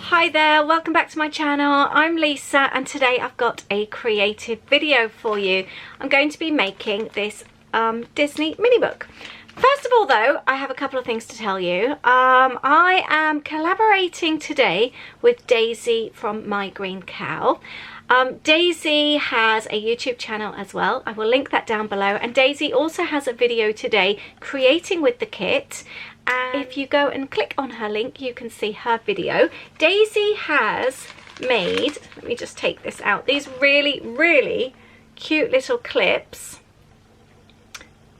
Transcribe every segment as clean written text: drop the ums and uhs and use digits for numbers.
Hi there, welcome back to my channel. I'm Lisa and today I've got a creative video for you. I'm going to be making this Disney mini book. First of all though, I have a couple of things to tell you. I am collaborating today with Daisy from My Green Cow. Daisy has a YouTube channel as well. I will link that down below. And Daisy also has a video today creating with the kit. And if you go and click on her link, you can see her video. Daisy has made, let me just take this out, these really cute little clips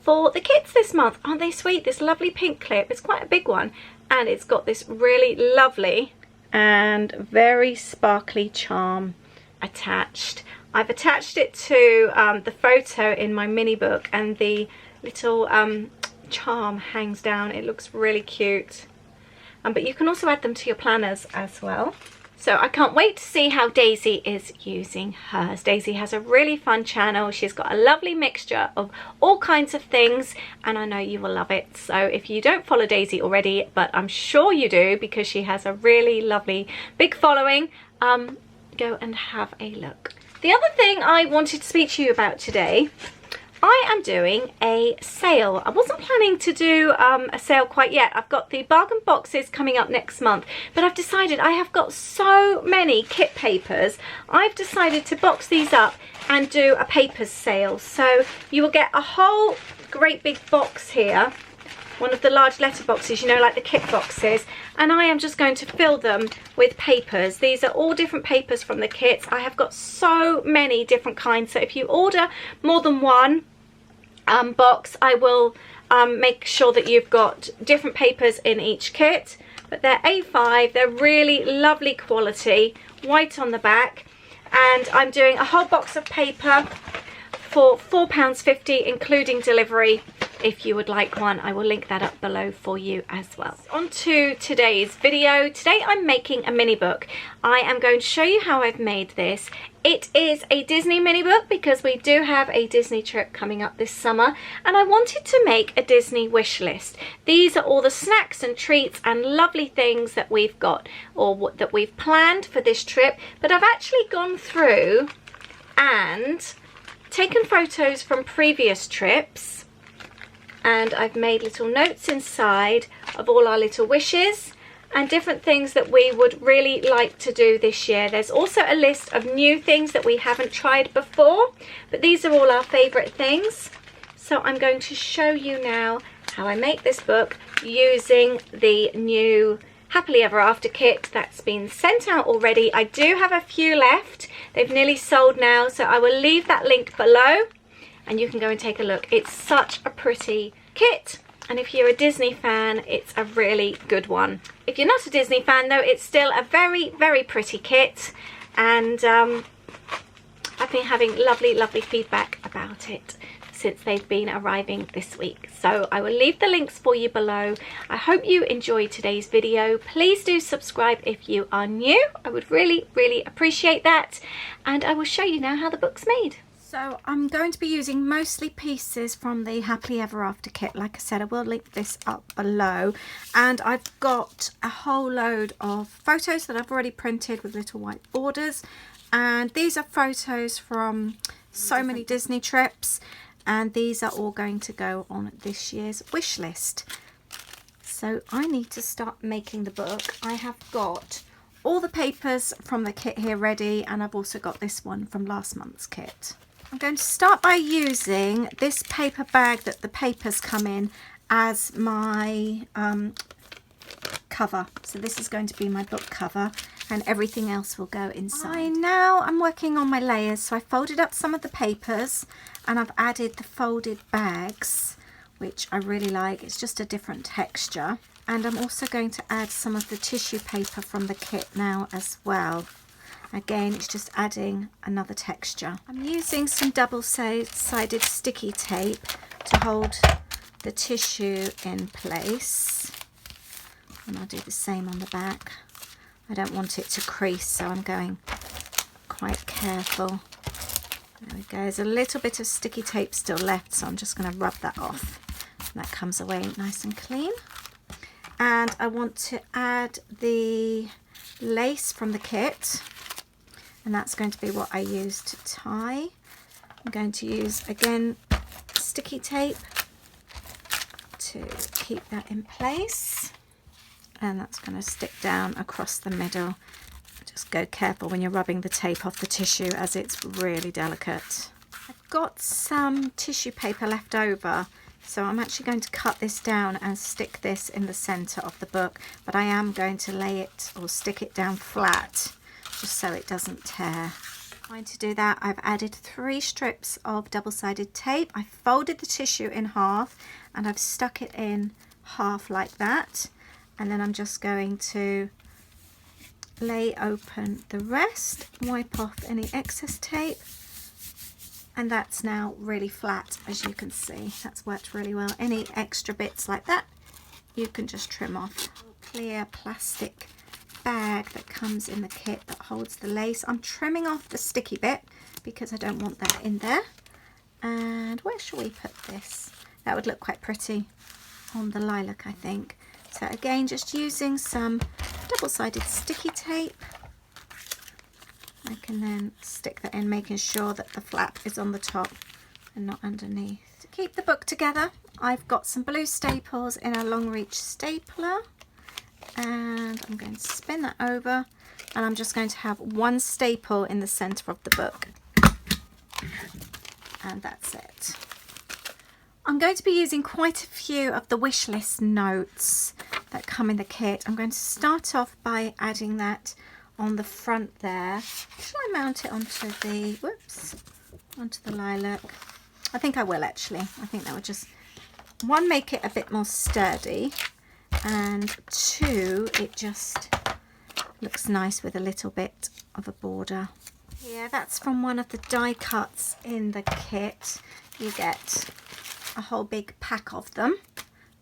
for the kids this month. Aren't they sweet? This lovely pink clip, it's quite a big one. And it's got this really lovely and very sparkly charm attached. I've attached it to the photo in my mini book, and the little charm hangs down. It looks really cute, but you can also add them to your planners as well. So I can't wait to see how Daisy is using hers. Daisy has a really fun channel. She's got a lovely mixture of all kinds of things and I know you will love it. So if you don't follow Daisy already, but I'm sure you do because she has a really lovely big following, go and have a look. The other thing I wanted to speak to you about today, I am doing a sale. I wasn't planning to do a sale quite yet. I've got the bargain boxes coming up next month, but I've decided I have got so many kit papers. I've decided to box these up and do a papers sale. So you will get a whole great big box here, one of the large letter boxes, you know, like the kit boxes, and I am just going to fill them with papers. These are all different papers from the kits. I have got so many different kinds, so if you order more than one box, I will make sure that you've got different papers in each kit. But they're A5, they're really lovely quality, white on the back, and I'm doing a whole box of paper for £4.50 including delivery. If you would like one, I will link that up below for you as well. On to today's video. Today I'm making a mini book. I am going to show you how I've made this. It is a Disney mini book because we do have a Disney trip coming up this summer, and I wanted to make a Disney wish list. These are all the snacks and treats and lovely things that we've got or that we've planned for this trip, but I've actually gone through and taken photos from previous trips, and I've made little notes inside of all our little wishes and different things that we would really like to do this year. There's also a list of new things that we haven't tried before, but these are all our favourite things. So I'm going to show you now how I make this book using the new Happily Ever After kit that's been sent out already. I do have a few left. They've nearly sold now, so I will leave that link below and you can go and take a look. It's such a pretty kit, and if you're a Disney fan, it's a really good one. If you're not a Disney fan though, it's still a very pretty kit, and I've been having lovely feedback about it since they've been arriving this week. So I will leave the links for you below. I hope you enjoyed today's video. Please do subscribe if you are new. I would really appreciate that, and I will show you now how the book's made. So I'm going to be using mostly pieces from the Happily Ever After kit. Like I said, I will link this up below, and I've got a whole load of photos that I've already printed with little white borders, and these are photos from so many Disney trips, and these are all going to go on this year's wish list. So I need to start making the book. I have got all the papers from the kit here ready, and I've also got this one from last month's kit. I'm going to start by using this paper bag that the papers come in as my cover. So this is going to be my book cover, and everything else will go inside. I'm working on my layers, so I folded up some of the papers and I've added the folded bags, which I really like. It's just a different texture. And I'm also going to add some of the tissue paper from the kit now as well. Again, it's just adding another texture. I'm using some double-sided sticky tape to hold the tissue in place. And I'll do the same on the back. I don't want it to crease, so I'm going quite careful. There we go. There's a little bit of sticky tape still left, so I'm just going to rub that off. And that comes away nice and clean. And I want to add the lace from the kit, and that's going to be what I use to tie. I'm going to use, again, sticky tape to keep that in place, and that's going to stick down across the middle. Just go careful when you're rubbing the tape off the tissue, as it's really delicate. I've got some tissue paper left over, so I'm actually going to cut this down and stick this in the center of the book, but I am going to lay it or stick it down flat just so it doesn't tear. Going to do that, I've added 3 strips of double-sided tape. I folded the tissue in half and I've stuck it in half like that, and then I'm just going to lay open the rest, wipe off any excess tape, and that's now really flat, as you can see. That's worked really well. Any extra bits like that you can just trim off. Clear plastic bag that comes in the kit that holds the lace. I'm trimming off the sticky bit because I don't want that in there. And where shall we put this? That would look quite pretty on the lilac, I think. So again, just using some double-sided sticky tape, I can then stick that in, making sure that the flap is on the top and not underneath. To keep the book together, I've got some blue staples in a long reach stapler, and I'm going to spin that over, and I'm just going to have one staple in the center of the book, and that's it. I'm going to be using quite a few of the wish list notes that come in the kit. I'm going to start off by adding that on the front there. Shall I mount it onto the, onto the lilac? I think I will actually. I think that would just, 1, make it a bit more sturdy, and 2, it just looks nice with a little bit of a border. Yeah, that's from one of the die cuts in the kit. You get a whole big pack of them.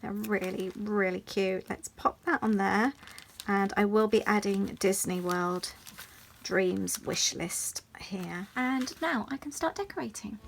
They're really, really cute. Let's pop that on there, and I will be adding Disney World Dreams wish list here. And now I can start decorating.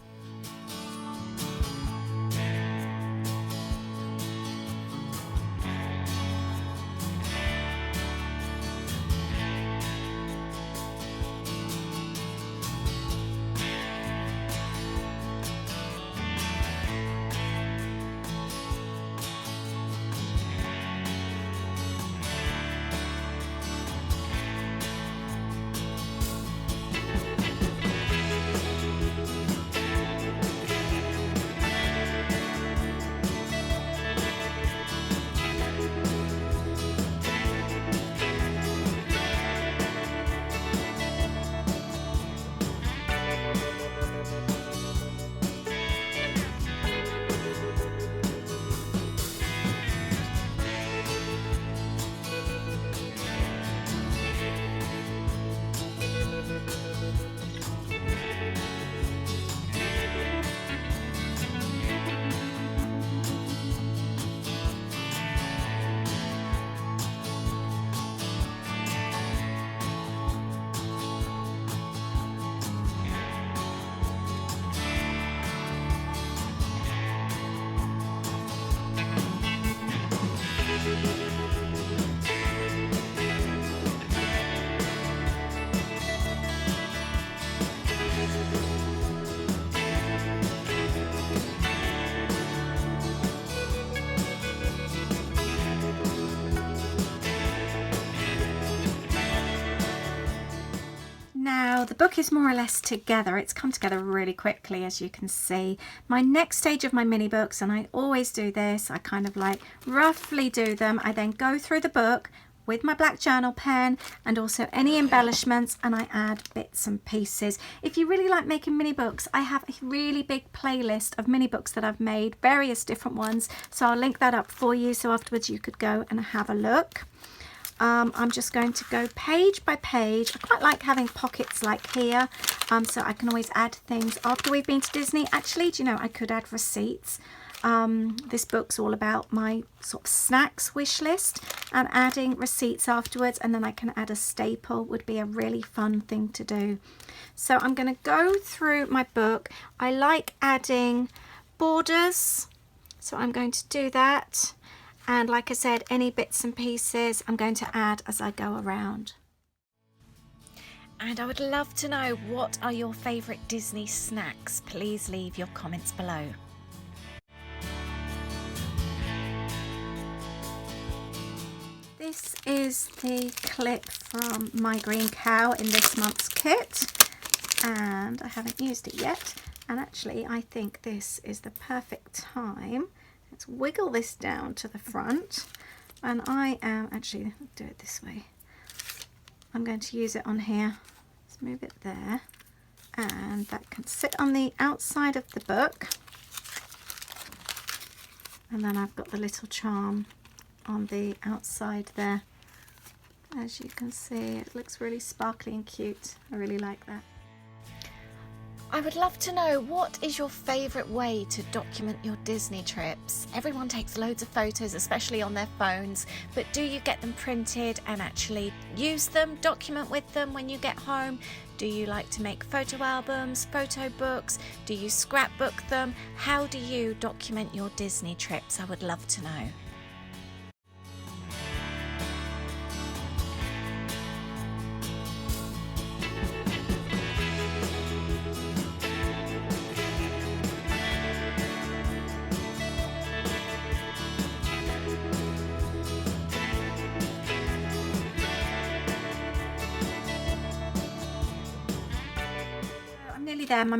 Now the book is more or less together. It's come together really quickly, as you can see. My next stage of my mini books, and I always do this, I kind of like roughly do them. I then go through the book with my black journal pen and also any embellishments, and I add bits and pieces. If you really like making mini books, I have a really big playlist of mini books that I've made, various different ones, so I'll link that up for you so afterwards you could go and have a look. I'm just going to go page by page. I quite like having pockets like here, so I can always add things after we've been to Disney. Actually, do you know, I could add receipts. This book's all about my sort of snacks wish list, and adding receipts afterwards, and then I can add a staple would be a really fun thing to do. So I'm going to go through my book. I like adding borders, so I'm going to do that. And like I said, any bits and pieces I'm going to add as I go around. And I would love to know, what are your favourite Disney snacks? Please leave your comments below. This is the clip from My Green Cow in this month's kit, and I haven't used it yet, and actually I think this is the perfect time. Let's wiggle this down to the front, and I am actually, I'll do it this way. I'm going to use it on here. Let's move it there, and that can sit on the outside of the book, and then I've got the little charm on the outside there. As you can see, it looks really sparkly and cute. I really like that. I would love to know, what is your favourite way to document your Disney trips? Everyone takes loads of photos, especially on their phones, but do you get them printed and actually use them, document with them when you get home? Do you like to make photo albums, photo books? Do you scrapbook them? How do you document your Disney trips? I would love to know. There, my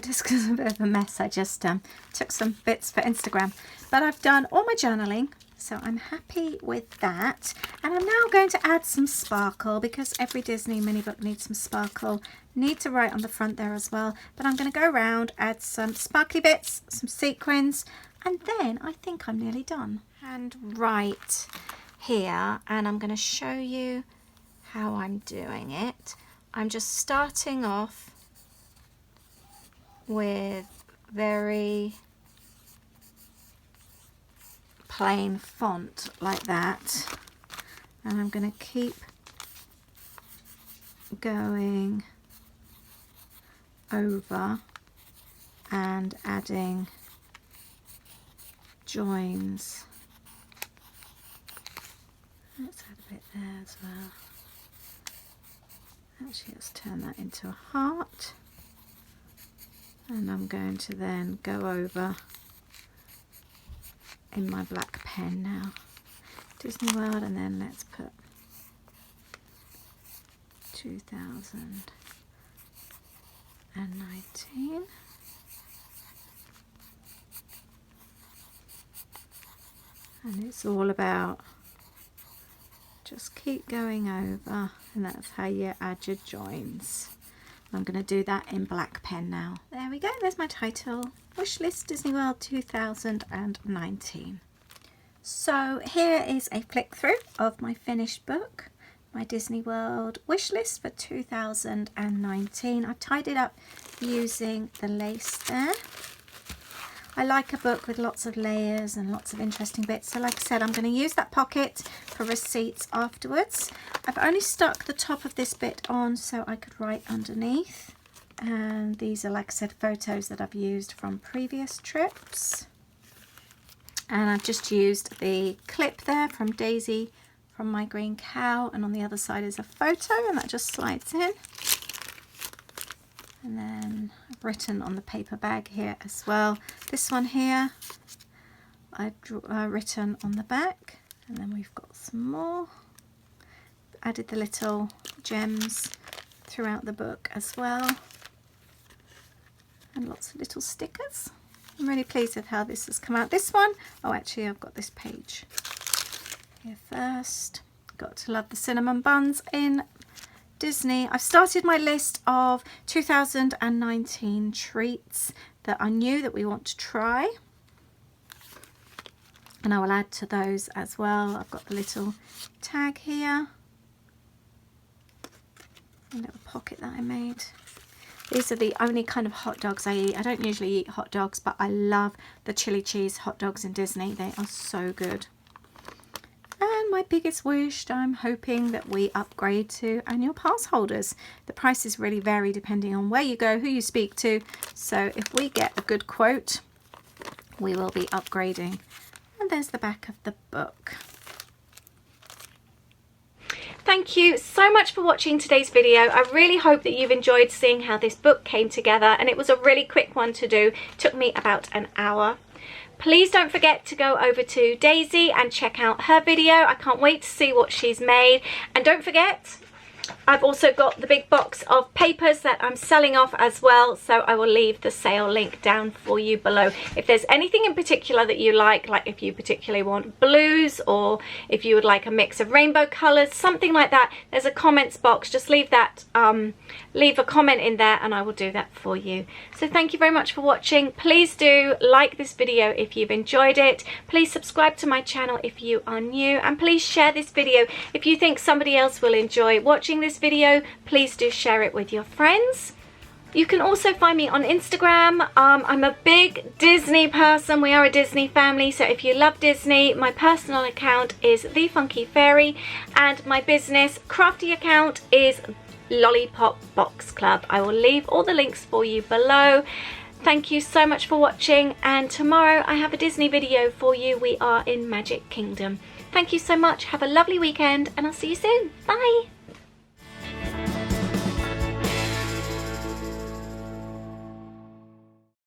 desk is a bit of a mess. I just took some bits for Instagram, but I've done all my journaling, so I'm happy with that. And I'm now going to add some sparkle, because every Disney mini book needs some sparkle. Need to write on the front there as well, but I'm going to go around, add some sparkly bits, some sequins, and then I think I'm nearly done. And right here, and I'm going to show you how I'm doing it. I'm just starting off with very plain font like that, and I'm going to keep going over and adding joins. Let's add a bit there as well. Actually, let's turn that into a heart. And I'm going to then go over in my black pen now, Disney World, and then let's put 2019. And it's all about just keep going over, and that's how you add your joins. I'm going to do that in black pen now. There we go, there's my title, Wishlist Disney World 2019. So here is a flick through of my finished book, my Disney World Wishlist for 2019. I've tied it up using the lace there. I like a book with lots of layers and lots of interesting bits. So like I said, I'm going to use that pocket for receipts afterwards. I've only stuck the top of this bit on so I could write underneath. And these are, like I said, photos that I've used from previous trips. And I've just used the clip there from Daisy from My Green Cow. And on the other side is a photo, and that just slides in. And then I've written on the paper bag here as well. This one here, I've written on the back, and then we've got some more. Added the little gems throughout the book as well, and lots of little stickers. I'm really pleased with how this has come out. This one, oh actually I've got this page here first. Got to love the cinnamon buns in Disney. I've started my list of 2019 treats that I knew that we want to try, and I will add to those as well. I've got the little tag here, a little pocket that I made. These are the only kind of hot dogs I eat. I don't usually eat hot dogs, but I love the chili cheese hot dogs in Disney. They are so good. And my biggest wish, I'm hoping that we upgrade to annual pass holders. The prices really vary depending on where you go, who you speak to. So if we get a good quote, we will be upgrading. And there's the back of the book. thank you so much for watching today's video. I really hope that you've enjoyed seeing how this book came together, and it was a really quick one to do. It took me about an hour. Please don't forget to go over to Daisy and check out her video. I can't wait to see what she's made. And don't forget, I've also got the big box of papers that I'm selling off as well, so I will leave the sale link down for you below. If there's anything in particular that you like if you particularly want blues, or if you would like a mix of rainbow colours, something like that, there's a comments box. Just leave that, leave a comment in there and I will do that for you. So thank you very much for watching. Please do like this video if you've enjoyed it. Please subscribe to my channel if you are new, and please share this video if you think somebody else will enjoy watching this video. Please do share it with your friends. You can also find me on Instagram. I'm a big Disney person. We are a Disney family, so if you love Disney, my personal account is The Funky Fairy, and my business crafty account is Lollipop Box Club. I will leave all the links for you below. Thank you so much for watching, and tomorrow I have a Disney video for you. We are in Magic Kingdom. Thank you so much. Have a lovely weekend, and I'll see you soon. Bye.